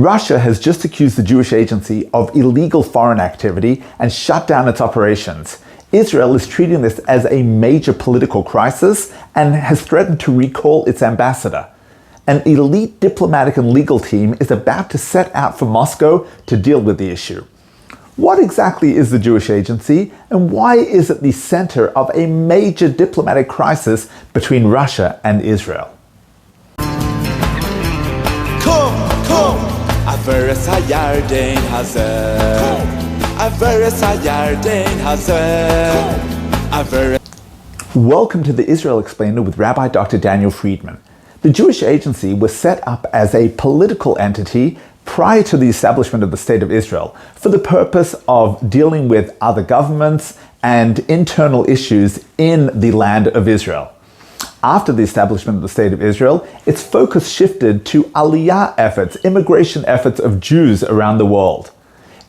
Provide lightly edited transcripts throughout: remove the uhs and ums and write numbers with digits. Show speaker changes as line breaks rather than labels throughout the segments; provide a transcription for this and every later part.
Russia has just accused the Jewish Agency of illegal foreign activity and shut down its operations. Israel is treating this as a major political crisis and has threatened to recall its ambassador. An elite diplomatic and legal team is about to set out for Moscow to deal with the issue. What exactly is the Jewish Agency, and why is it the center of a major diplomatic crisis between Russia and Israel? Welcome to the Israel Explainer with Rabbi Dr. Daniel Friedman. The Jewish Agency was set up as a political entity prior to the establishment of the State of Israel for the purpose of dealing with other governments and internal issues in the land of Israel. After the establishment of the State of Israel, its focus shifted to Aliyah efforts, immigration efforts of Jews around the world.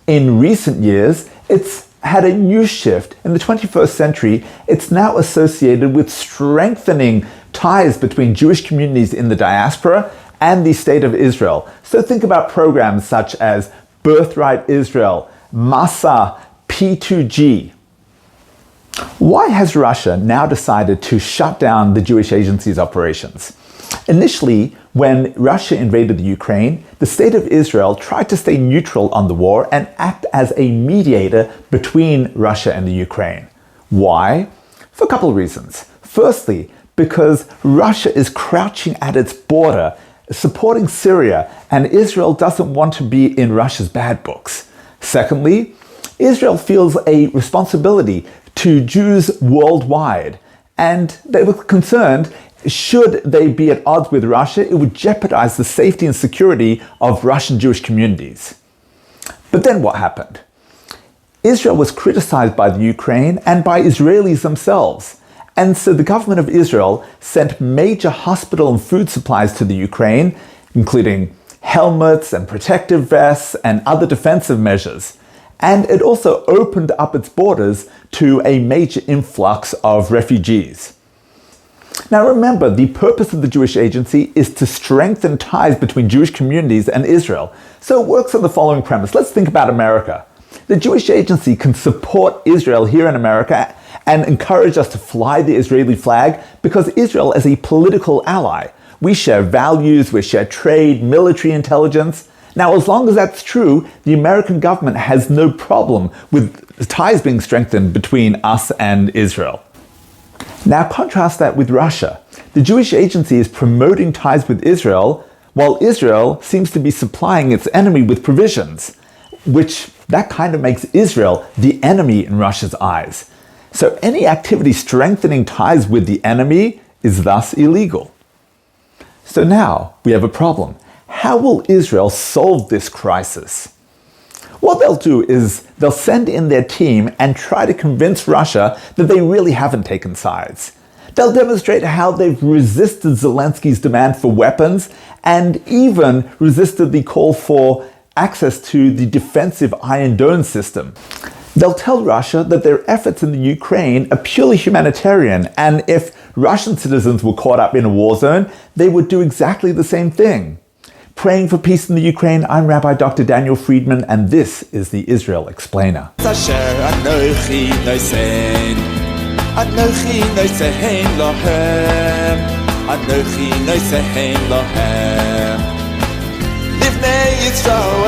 In recent years, it's had a new shift. In the 21st century, it's now associated with strengthening ties between Jewish communities in the diaspora and the State of Israel. So think about programs such as Birthright Israel, Masa, P2G. Why has Russia now decided to shut down the Jewish Agency's operations? Initially, when Russia invaded the Ukraine, the State of Israel tried to stay neutral on the war and act as a mediator between Russia and the Ukraine. Why? For a couple of reasons. Firstly, because Russia is crouching at its border, supporting Syria, and Israel doesn't want to be in Russia's bad books. Secondly, Israel feels a responsibility to Jews worldwide, and they were concerned, should they be at odds with Russia, it would jeopardize the safety and security of Russian Jewish communities. But then what happened? Israel was criticized by the Ukraine and by Israelis themselves. And so the government of Israel sent major hospital and food supplies to the Ukraine, including helmets and protective vests and other defensive measures. And it also opened up its borders to a major influx of refugees. Now remember, the purpose of the Jewish Agency is to strengthen ties between Jewish communities and Israel. So it works on the following premise. Let's think about America. The Jewish Agency can support Israel here in America and encourage us to fly the Israeli flag because Israel is a political ally. We share values, we share trade, military intelligence. Now, as long as that's true, the American government has no problem with ties being strengthened between us and Israel. Now, contrast that with Russia. The Jewish Agency is promoting ties with Israel, while Israel seems to be supplying its enemy with provisions, which that kind of makes Israel the enemy in Russia's eyes. So any activity strengthening ties with the enemy is thus illegal. So now we have a problem. How will Israel solve this crisis? What they'll do is they'll send in their team and try to convince Russia that they really haven't taken sides. They'll demonstrate how they've resisted Zelensky's demand for weapons and even resisted the call for access to the defensive Iron Dome system. They'll tell Russia that their efforts in the Ukraine are purely humanitarian, and if Russian citizens were caught up in a war zone, they would do exactly the same thing. Praying for peace in the Ukraine, I'm Rabbi Dr. Daniel Friedman, and this is the Israel Explainer.
Livnei Yisrael